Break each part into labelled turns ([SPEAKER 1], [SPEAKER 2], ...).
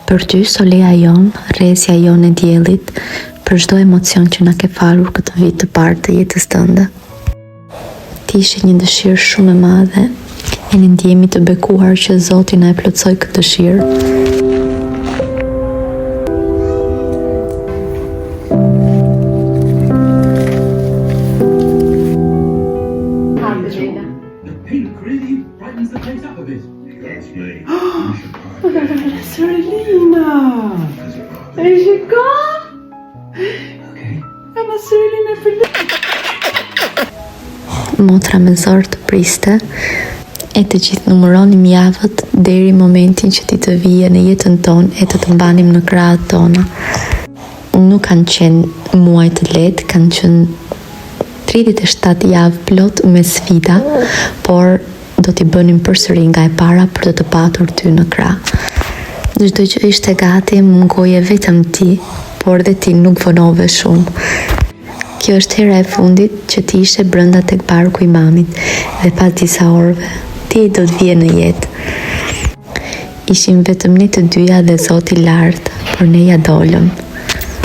[SPEAKER 1] Për ty, Solea jon, rresja jon e diellit, për çdo emocion që na ke falur këtë vit të parë të jetës tënde. Ti ishe një dëshirë shumë e madhe, e ne ndjehemi të bekuar që Zoti na e plotsoi këtë dëshirë.
[SPEAKER 2] Sorellina! Esce qua! È una sorellina felice!
[SPEAKER 1] Motra me zor të priste, e të gjithë numëronim javët deri momentin që ti të vije në jetën tonë e të mbanim në krahët tona. Nuk kanë qenë muaj të lehtë, kanë qenë 37 javë plot me sfida, por do t'i bënim përsëri nga e para për të patur ty në krah. Çdo gjë ishte gati, mungoje vetëm ti, por dhe ti nuk vonove shumë. Kjo është hera e fundit që ti ishe brenda tek barku i mamit, dhe pas disa orëve, ti do të vije në jetë. Ishim vetëm ne të dyja dhe Zoti lart, por ne ja dolëm.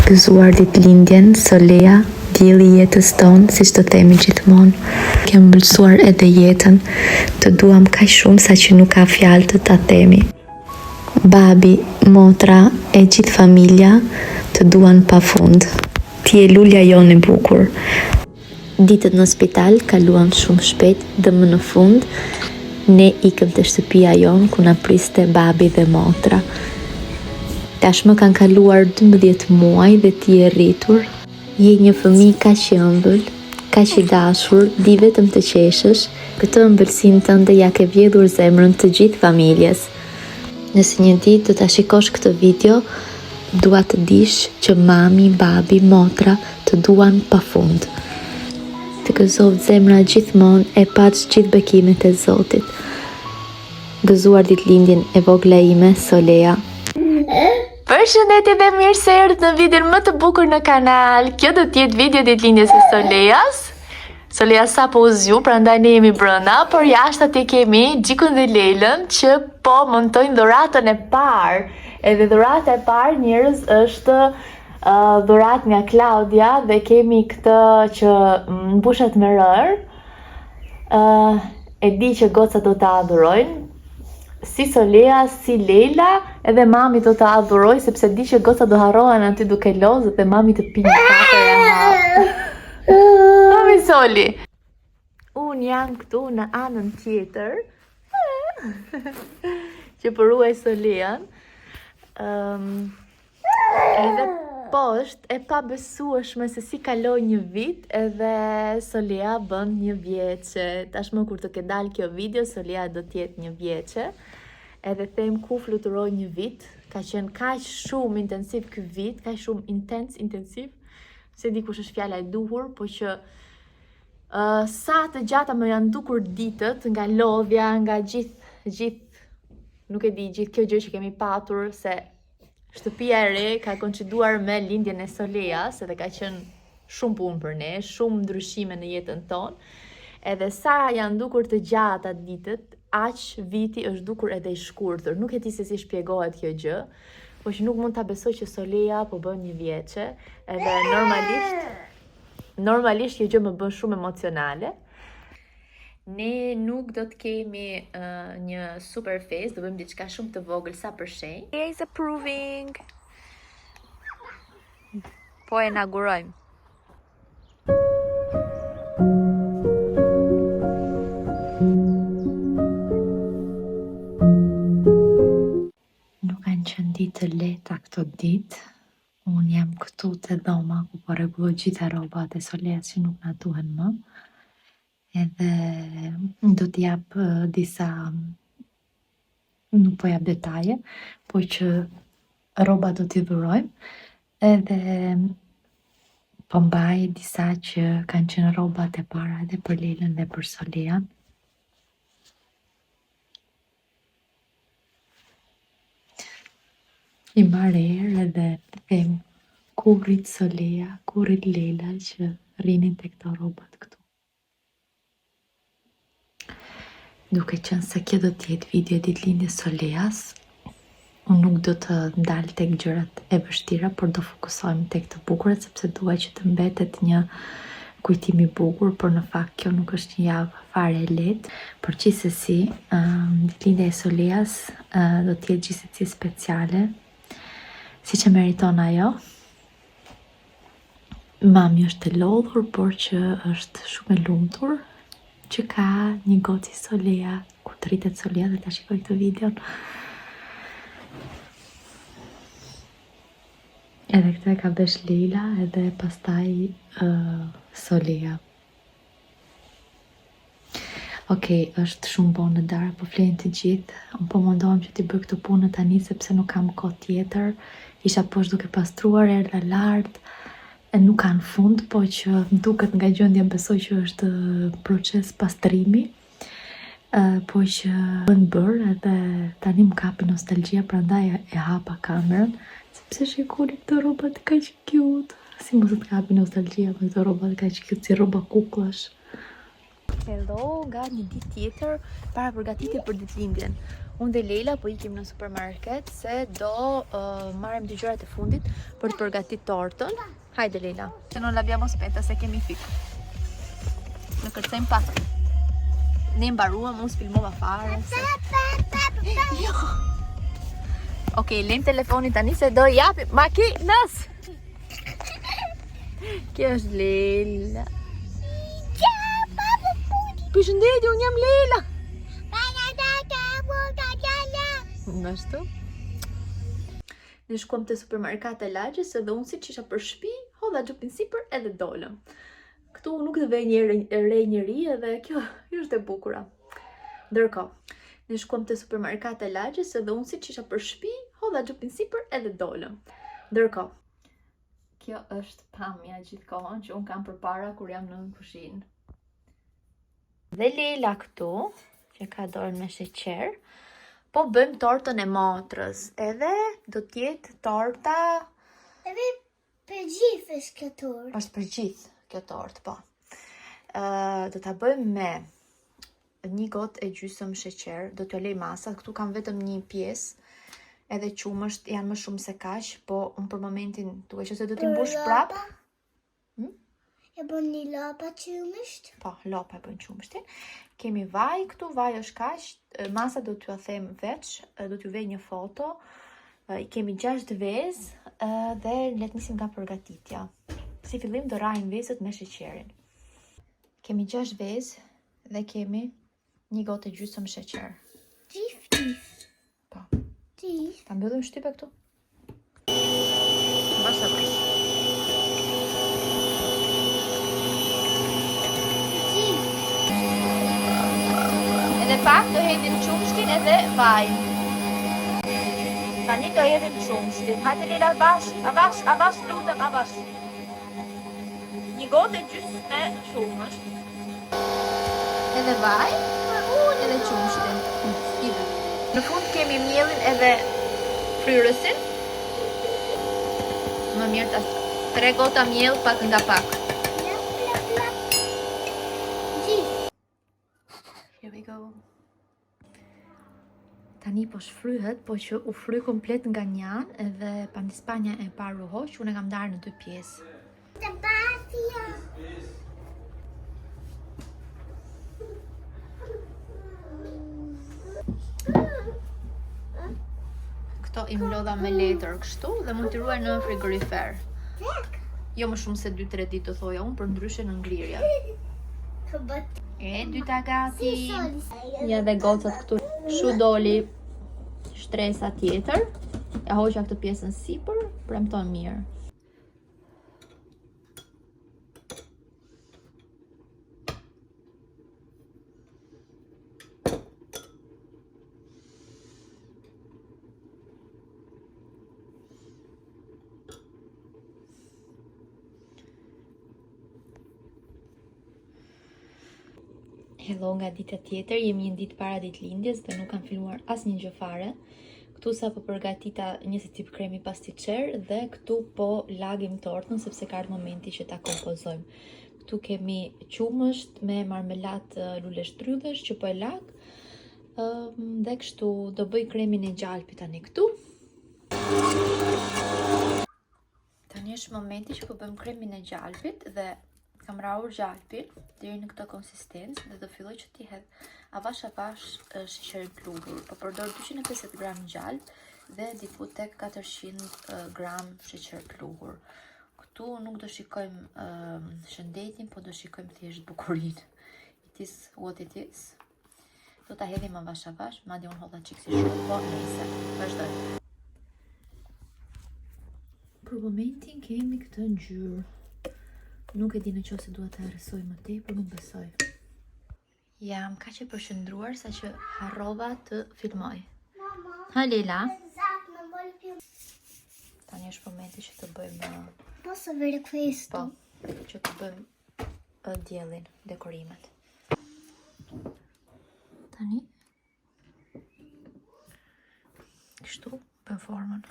[SPEAKER 1] Gëzuar ditëlindjen, Solea, dielli i jetës tonë, siç të themi gjithmonë. Kem mbulsuar edhe jetën, të duam kaq shumë sa që nuk ka fjalë të ta themi. Babi, motra e gjithë familja të duan pafund. Ti je lulja jonë e bukur. Ditët në spital kaluan shumë shpejt dhe më në fund ne ikëm te shtëpia jonë ku na priste babi dhe motra. Tashmë kanë kaluar 12 muaj dhe ti je rritur. Je një fëmijë kaq i ëmbël, kaq i dashur, di vetëm të qeshësh. Këtë ëmbëlsinë tënde ja ke vjedhur zemrën të gjithë familjes. Nëse një ditë do ta shikosh këtë video, dua të dish që mami, babi, motra të duan pafund. Të gëzoft zemra gjithmonë e paç gjithë bekimet e Zotit. Gëzuar ditëlindjen e vogla ime, Solea.
[SPEAKER 3] Përshëndetje dhe mirë se erdhët në videon më të bukur në kanal. Kjo do t'jetë video ditëlindjes së Soleas. Solea sapo u zgju, prandaj ne jemi brenda, por jashtë atje kemi Gjikun dhe Lelën që po montojnë dhuratën e parë. Edhe dhurata e parë njerëz është dhuratë nga Klaudia dhe kemi këtë që mbushet me rër. E di që gocat do ta adhurojnë. Si Solea, si Lela, edhe mami do ta adhuroj sepse di që gocat do harrohen aty duke lozë dhe mami të pinë kafe e hap. Mami Soli. Unë jam këtu në anën tjetër që përruaj Solean. Edhe poshtë e pa besueshme se si kaloi një vit edhe Solea bën një vjeçe. Tashmë kur të ke dalë kjo video, Solea do t'jetë një vjeçe. Edhe them ku fluturoi një vit, ka qenë kaq shumë intensiv ky vit, kaq shumë intensiv. Se di kush është fjala e duhur, po që sa të gjata më janë dukur ditët nga lodhja, nga gjithë, nuk e di, gjithë kjo gjë që kemi patur, se shtëpia e re ka koinciduar me lindjen e Soleas, edhe ka qenë shumë punë për ne, shumë ndryshime në jetën tonë. Edhe sa janë dukur të gjata ditët, aq viti është dukur edhe i shkurtër. Nuk e di se si shpjegohet kjo gjë, po që nuk mund ta besoj që Solea po bën një vjeçe, edhe normalisht kjo gjë më bën shumë emocionale. Ne nuk do të kemi një super fest, do bëjmë diçka shumë të vogël sa për shenjë. Solea is approving. Po e inaugurojmë.
[SPEAKER 1] Ditë të lehta këto ditë, unë jam këtu te dhoma ku po rregulloj gjitha rrobat e Soleas që nuk na duhen më. Edhe do t'i jap disa, nuk po jap detaje, po që rroba do t'i dhurojmë. Edhe po mbaj disa që kanë qenë rrobat e para edhe për Lelën dhe për Solean. I marrë erë edhe them ku rrit Solea, ku rrit Lela që rrinin te këto rrobat këtu. Duke qenë se kjo do t'jetë video ditëlindjes Soleas,
[SPEAKER 3] Unë nuk do të ndalë tek gjërat e vështira, por do fokusohem tek të bukurat, sepse dua që të mbetet një kujtim i bukur, por në fakt kjo nuk është një javë fare e lehtë. Por gjithsesi, ditëlindja e Solias do të jetë gjithsesi speciale, siç e meriton ajo. Mami është e lodhur, por që është shumë e lumtur që ka një goci Solia, ku të rritet Solia dhe ta shikoj këtë videon. Edhe këtë ka besh Leila edhe pastaj Solia. Okej, është shumë bon në darë, po flenë të gjithë. Unë po mundohem që t'i bëj këtë punë tani sepse nuk kam kohë tjetër. Isha poshtë duke pastruar erdha lart. Nuk kanë fund, po që më duket nga gjendja besoj që është proces pastrimi. Po që bën bërë edhe tani më kapi nostalgjia, prandaj e hapa kamerën. Sepse shikoni këto rrobat kaq cute. Si mos të kapi nostalgjia me këto rrobat kaq cute si rroba kuklash. Hello, nga një ditë tjetër para përgatitje për ditëlindjen. Unë dhe Leila po ikim në supermarket se do marrim dy gjërat e fundit për të përgatitur tortën. Hajde Leila. Se non l'abbiamo aspetta se kemi fik. Në kërcejmë pak. Ne mbaruam, unë s'filmova fare. Jo. Okej, lejmë telefonin tani se do japim makinës. Kjo është Leila. Përshëndetje, unë jam Leila. Nga shtu. Ne shkuam te supermarketi e lagjes edhe unë siç isha për shtëpi, hodha xhopin sipër edhe dolëm. Këtu nuk të vej një re njëri edhe kjo është e bukura. Ndërkohë, ne shkuam te supermarketi e lagjes edhe unë siç isha për shtëpi, hodha xhopin sipër edhe dolëm. Ndërkohë, kjo është pamja gjithkohon që unë kam përpara kur jam në kuzhinë. Dhe Leila këtu, që ka dorën me sheqer, po bëjmë tortën e motrës, edhe do t'jetë torta...
[SPEAKER 4] Edhe për gjithë është kjo tortë.
[SPEAKER 3] është për gjithë kjo tortë, po. Do t'a bëjmë me një gotë e gjysmë sheqer, do t'jo lej masat, këtu kam vetëm një pjesë, edhe qumësht janë më shumë se kaq, po unë për momentin duke që se do t'i mbush prap.
[SPEAKER 4] E bën një lapa qumësht.
[SPEAKER 3] Po, lopa e bën qumështin. Kemi vaj këtu, vaj është kaq, masa do t'ju them veç, do t'ju vej një foto. I kemi 6 vezë dhe le të nisim nga përgatitja. Si fillim do rajmë vezët me sheqerin. Kemi 6 vezë dhe kemi një gotë e gjysmë sheqer.
[SPEAKER 4] Gjif.
[SPEAKER 3] Po.
[SPEAKER 4] Gjif.
[SPEAKER 3] Ta mbyllim shtype këtu. Bash. Edhe pak do hedhim qumshtin edhe vajin. Tani do hedhim qumshtin. Hajde Leila avash, lutem avash. Një gotë e gjysmë me qumësht. Edhe vaj, edhe qumshtin. Në fund kemi mielin edhe fryrësin. Më mirë ta 3 gota miell pak nga pak. Here we go. Tani po shfryhet, po që u fry komplet nga njan edhe pandispanja e parë u hoq, unë e kam ndarë në 2 pjesë. Këto i mlodha me letër kështu dhe mund t'i ruaj në frigorifer. Jo më shumë se 2-3 ditë të thoja unë, për ndryshe në ngrirja. E dyta gati. Ja dhe gocat këtu. Shu doli shtresa tjetër. Ja hoqa këtë pjesën sipër, premton mirë. Hello nga dita tjetër, jemi një ditë para ditëlindjes dhe nuk kam filmuar asnjë gjë fare. Këtu sa po përgatita një si tip kremi pastiçer dhe këtu po lagim tortën sepse ka ardhur momenti që ta kompozojmë. Këtu kemi qumësht me marmeladë lule shtrydhesh që po e lag. Dhe kështu do bëj kremin e gjalpit tani këtu. është momenti që po bëjmë kremin e gjalpit dhe kam rrahur gjalpin deri në këtë konsistencë dhe do filloj që t'i hedh avash sheqerin pluhur. Po përdor 250 gram gjalp dhe diku tek 400 gram sheqer pluhur. Këtu nuk do shikojmë shëndetin, po do shikojmë thjesht bukurinë. It is what it is. Do ta hedhim avash, madje unë hodha çik si shumë, po nëse vazhdoj. Për momentin kemi këtë ngjyrë. Nuk e di në qoftë se dua ta rrësoj më tepër, nuk besoj. Jam kaq e përqendruar sa që harrova të filmoj.
[SPEAKER 4] Mama.
[SPEAKER 3] Ha Leila.
[SPEAKER 4] Esatto, non voglio più.
[SPEAKER 3] Tani është momenti që të bëjmë
[SPEAKER 4] Posso avere questo?
[SPEAKER 3] që të bëjmë diellin, dekorimet. Tani kështu bëjmë formën.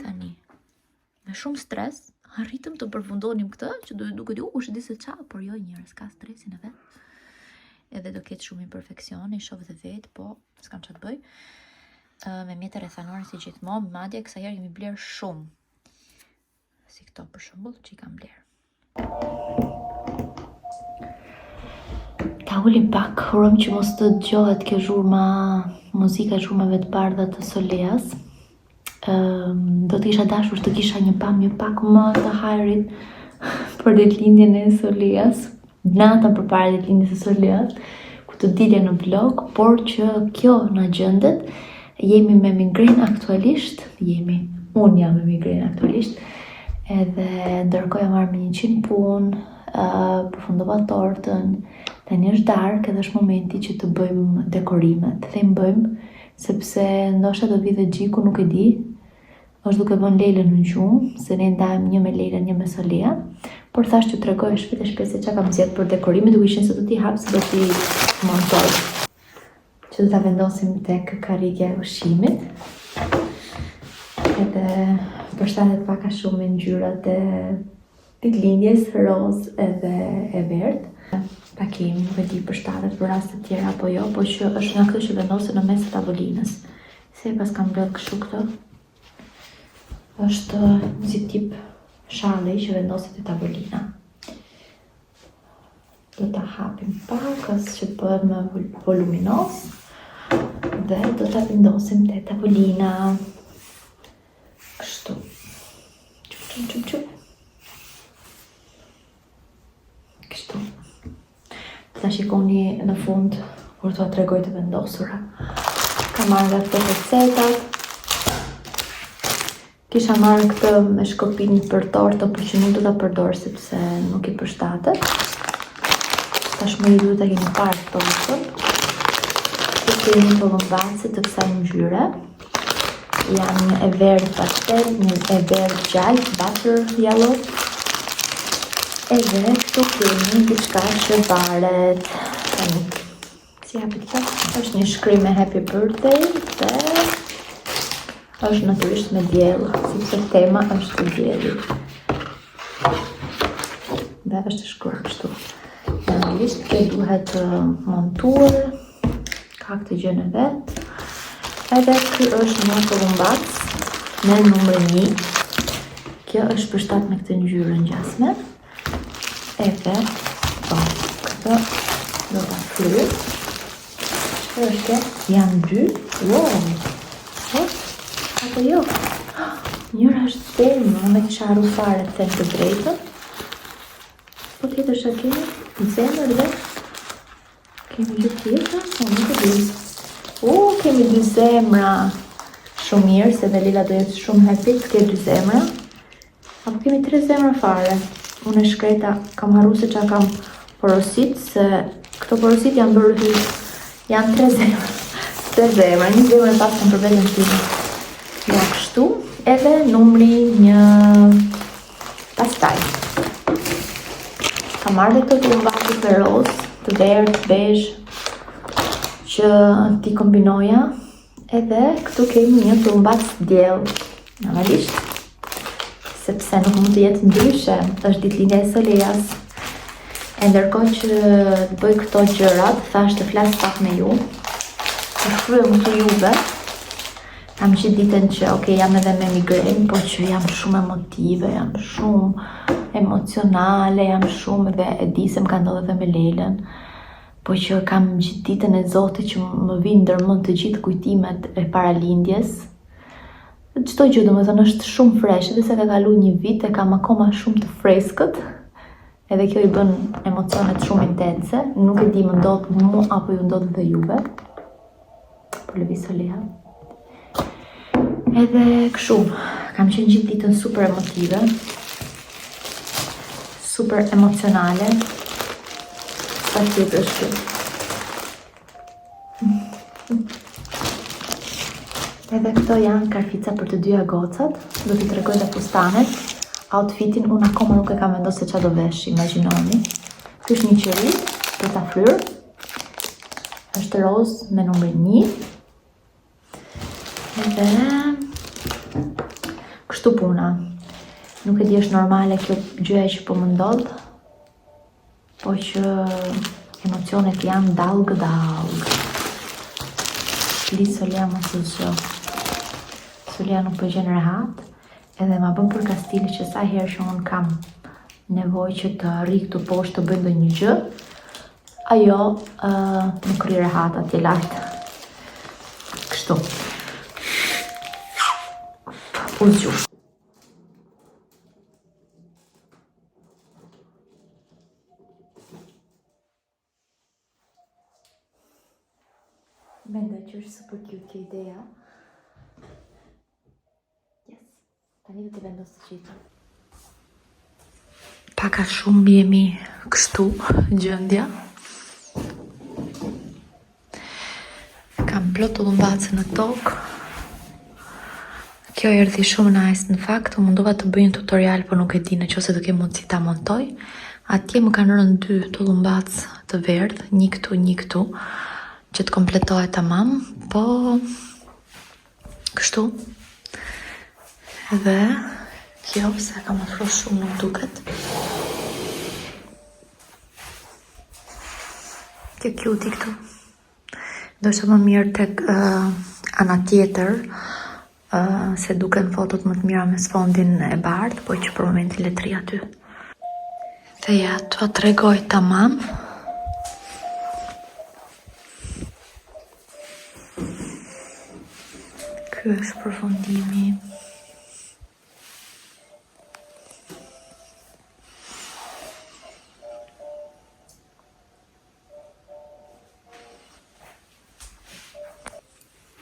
[SPEAKER 3] Tani me shumë stres arritëm të përfundonim këtë që duket është di se çfarë, por jo njerëz, ka stresin e vet. Edhe do ketë shumë imperfeksione, i shoh dhe vet, po s'kam çfarë të bëj. Me mjete rrethanore si gjithmonë, madje kësaj herë kemi bler shumë. Si këto për shembull që i kam bler. Ta ulim pak, urojmë që mos të dëgjohet kjo zhurma, muzika e zhurmave të bardha të Soleas. Do të isha dashur të kisha një pamje pak më të hajrit për ditëlindjen e Soleas, natën përpara ditëlindjes së Soleas, ku të dilje në vlog, por që kjo na gjendet, jemi me migrenë aktualisht, unë jam me migrenë aktualisht, edhe ndërkohë jam marrë me 100 punë, përfundova tortën, tani është darkë edhe është momenti që të bëjmë dekorimet. Them bëjmë sepse ndoshta do vi dhe Gjiku, nuk e di. Është duke vënë Leilën në gjumë, se ne ndajmë një me Leilën, një me Solea, por thash që t'rregoj shpejt se çka kam zgjedhur për dekorimin, duke qenë se do t'i hap se do t'i montoj. Që do ta vendosim tek karrige e ushqimit. Edhe përshtatet pak a shumë me ngjyrat e ditëlindjes, roz edhe e verdhë. Pakimi, nuk e di përshtatet për raste të tjera apo jo, po që është nga këtë që vendosen në mes të tavolinës. Se pas kam bërë kështu këtë. Është si tip shalli që vendoset te tavolina. Do ta hapim pak që të bëhet më voluminos dhe do ta vendosim te tavolina. Kështu. Çup. Kështu. Ta shikoni në fund kur t'ua tregoj të vendosura. Kam marrë nga këto recetat. Kisha marrë këtë me shkopin për tortën, por që nuk do ta përdor sepse nuk i përshtatet. Tashmë i duhet ta keni parë tortën. Këtu kemi pëllumbace të kësaj ngjyre. Janë një e verdhë pastel, një e verdhë gjallë, butter yellow. Edhe këtu kemi diçka që varet. Tani, si hapet këtë? Është një shkrim me happy birthday dhe është natyrisht me diell, sepse tema është e diellit. Dhe është shkruar kështu. Në anglisht kjo duhet montuar, ka këtë gjën e vet. Edhe ky është një pëllumbac me numër 1. Kjo është përshtat me këtë ngjyrë ngjasme. Edhe, këtë do ta fryj. Çfarë është kjo? Janë 2. Wow! Apo jo? Njëra është zemë, me kisha harru fare të them të drejtën. Po tjetër që kemi? Zemër dhe? Kemi gjë tjetër? Po nuk e di. Kemi 2 zemra. Shumë mirë, se dhe Lila do jetë shumë happy të ketë 2 zemra. Apo kemi 3 zemra fare. Unë e shkreta kam harru se qa kam porosit, se këto porosit janë bërë janë 3 zemra. 3 zemra, një zemra pas kam për vetën time. Ja kështu, edhe numri 1 pastaj. Kam marrë dhe këtë pëllumbace me roz, të verdhë, bezh, që t'i kombinoja. Edhe këtu kemi një pëllumbac diell, normalisht, sepse nuk mund të jetë ndryshe, është ditëlindja e Soleas. E ndërkohë që të bëj këto gjërat, thash të flas pak me ju. Të shkruaj të juve Kam që ditën që, jam edhe me migren, po që jam shumë emotive, jam shumë emocionale, jam shumë dhe e di se më ka ndodhur edhe me Lelën, po që kam gjithë ditën e Zotit që më vinë ndërmend të gjithë kujtimet e paralindjes. Çdo gjë domethënë është shumë fresh, edhe se ka kaluar një vit e kam akoma shumë të freskët. Edhe kjo i bën emocionet shumë intense. Nuk e di më ndodh mu apo ju ndodh dhe juve. Po lëviz Solia. Edhe kështu, kam qenë gjithë ditën super emotive, super emocionale. Sa tjetër është kjo. Edhe këto janë karfica për të dyja gocat. Do t'i tregoj dhe fustanet. Outfitin unë akoma nuk e kam vendosur se çfarë do vesh, imagjinoni. Ky është një qëri për ta fryrë. Është roz me numrin 1. Edhe kështu puna. Nuk e di është normale kjo gjëja që po më ndodh, po që emocionet janë dalg. Li Solia më së zgjë. Solia nuk po gjen rehat, edhe ma bën për kastile që sa herë që unë kam nevojë që të rri këtu poshtë të bëj ndonjë gjë, ajo nuk rri rehat atje lart. Kështu. U zgjuar. Mendoj që është super cute kjo ideja. Yes. Tani do të vendos të gjitha. Paka shumë jemi kështu gjendja. Kam plot ullumbace në tokë. Kjo erdhi shumë nice në fakt, u mundova të bëj një tutorial, po nuk e di nëse do kem mundësi ta montoj. Atje më kanë rënë 2 tullumbac të verdh, një këtu, që të kompletohet tamam, po kështu. Edhe kjo se kam ofruar shumë nuk duket. Kjo cute këtu. Do ishte më mirë tek ana tjetër. Se duken fotot më të mira me sfondin e bardh, po që për momentin le të rri aty. Dhe ja, t'u tregoj tamam. Ky është përfundimi.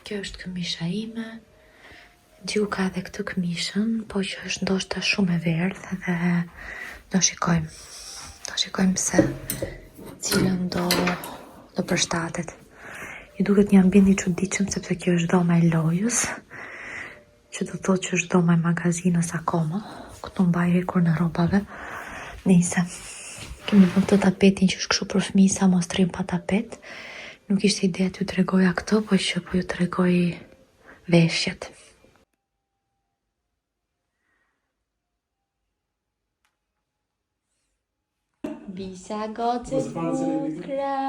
[SPEAKER 3] Kjo është këmisha ime. Gju ka edhe këtë këmishën, po që është ndoshta shumë e verdhë dhe do shikojmë. Do shikojmë se cilën do përshtatet. I duket një ambient i çuditshëm sepse kjo është dhoma e lojës, që do thotë që është dhoma e magazinës akoma. Këtu mbaj hekur në rrobave. Nice. Kemi vënë këtë tapetin që është kështu për fëmijë sa mos trim pa tapet. Nuk ishte ideja t'ju tregoja këto, po që po ju tregoj veshjet. Bisa gocet bukra.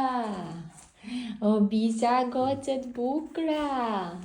[SPEAKER 3] O bisa gocet bukra.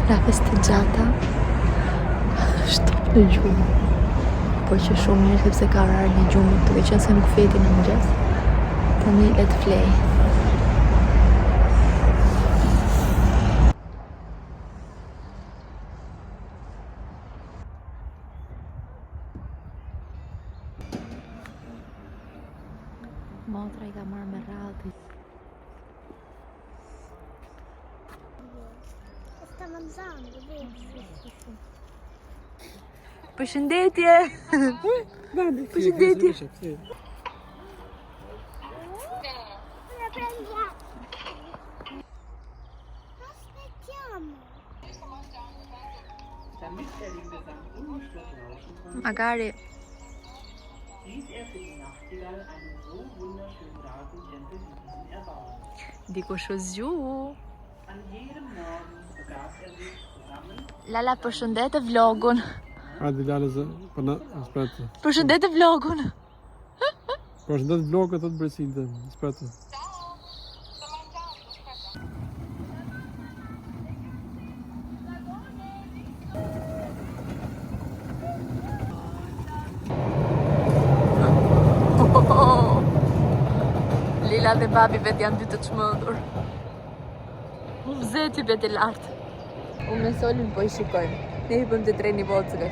[SPEAKER 3] La festeggiata shtop në gjumë, po që shumë mirë sepse ka orari në gjumë, duke qenë se nuk feti në mëngjes, tani le të flej. Motra I ka marrë me radhë.
[SPEAKER 4] Sta mangiando, vedi?
[SPEAKER 3] Përshëndetje! Përshëndetje!
[SPEAKER 4] La prendiamo. Aspettiamo.
[SPEAKER 3] Magari. Dikush u zgju. Lala përshëndet vlogun.
[SPEAKER 5] Hajde Lale, po na aspetta.
[SPEAKER 3] Përshëndet vlogun.
[SPEAKER 5] Përshëndet vlogët të Bresinte. Aspetta.
[SPEAKER 3] Lila dhe babi vetë janë dy të çmendur. Unë zeti vetë lartë. Unë me Solin po I shikojmë. Ne I bëm të treni vocëve.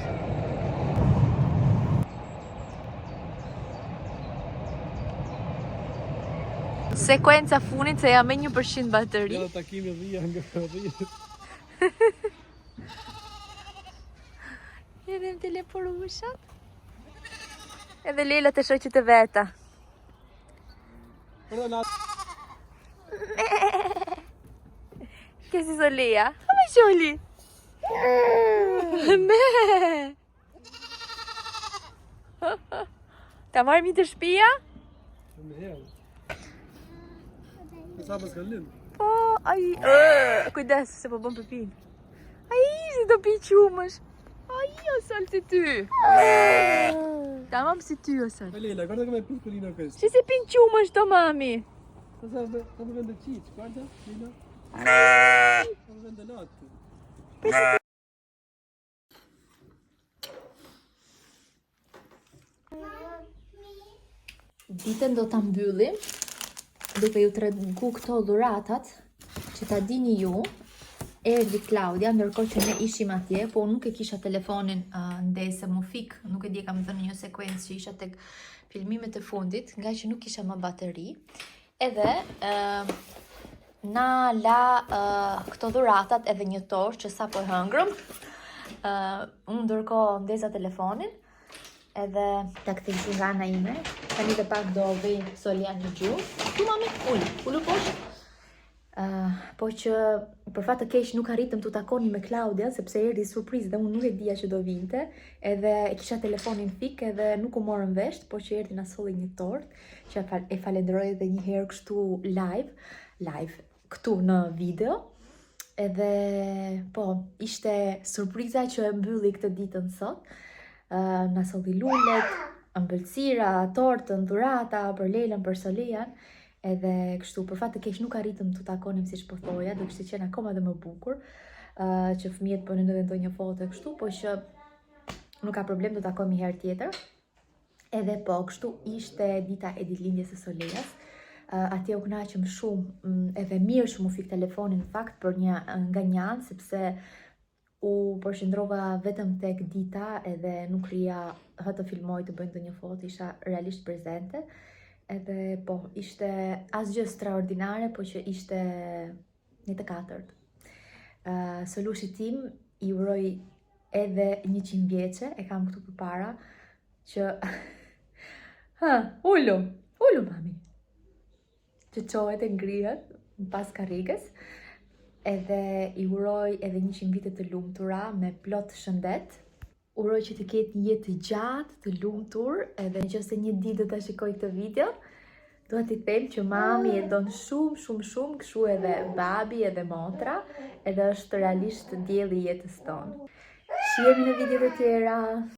[SPEAKER 3] Sekuenca funit se jam me 1% bateri.
[SPEAKER 5] Ja takimi dhia nga dhia.
[SPEAKER 3] Jedhem të leporushat. Edhe Lila të shoqit e veta. Che si Solia? Come Soli? Me! Ta marrë mi të shtëpia?
[SPEAKER 5] Sa pas kallim?
[SPEAKER 3] Po, ai, kujdes se po bën pipin. Ai, si do pi qumësh. Ai, o Sol si ty. Tamam si ty o Sol.
[SPEAKER 5] Lila, guarda come è piccolino questo.
[SPEAKER 3] Që si pin qumësh to mami?
[SPEAKER 5] Sta bevendo cheese, guarda, Lila. Sta bevendo latte.
[SPEAKER 3] Ditën do ta mbyllim duke ju tregu këto dhuratat që ta dini ju. Erdhi Klaudia, ndërkohë që ne ishim atje, po nuk e kisha telefonin ndese mu fik, nuk e di kam dhënë një sekuencë që isha tek filmimet e fundit, nga që nuk kisha më bateri. Edhe na la këto dhuratat edhe një torë që sa po e hëngrëm. Unë ndërkohë ndesa telefonin, edhe ta kthej nga ana ime. Tani dhe pak do vej Solia një gjuhë. Tu mami, ullu poshtë. Po që për fat të keq nuk arritëm të takoni me Klaudia sepse erdhi surprizë dhe unë nuk e dija që do vinte, edhe e kisha telefonin fik edhe nuk u morën vesh, po që erdhi na solli një tortë që e falenderoj edhe një herë kështu live këtu në video. Edhe po, ishte surpriza që e mbylli këtë ditën sot. Na solli lulet, ëmbëlsira, tortën, dhurata për Lelën, për Solian. Edhe kështu, për fat të keq nuk arritëm të takonim siç po thoja, do kishte qenë akoma dhe më bukur, që fëmijët po në ndonjë foto kështu, po që nuk ka problem, do takohemi herë tjetër. Edhe po, kështu ishte dita e ditëlindjes së Solias. Atje u kënaqëm shumë, edhe mirë që mu fik telefonin në fakt për nga një anë, sepse u përqendrova vetëm tek dita edhe nuk rria të filmoj të bëj ndonjë foto, isha realisht prezente. Edhe po, ishte asgjë straordinare, po që ishte një të katërt. Solushit tim I uroj edhe 100 vjeçe, e kam këtu përpara, që... Ullu mami. Që qohet e ngrihet në pas karrigës. Edhe I uroj edhe 100 vite të lumtura me plot shëndet. Uroj që të ketë një jetë të gjatë, të lumtur, edhe nëse një ditë do ta shikoj këtë video, dua t'i them që mami e don shumë, kështu edhe babi edhe motra, edhe është realisht dielli I jetës tonë. Shihemi në video të tjera.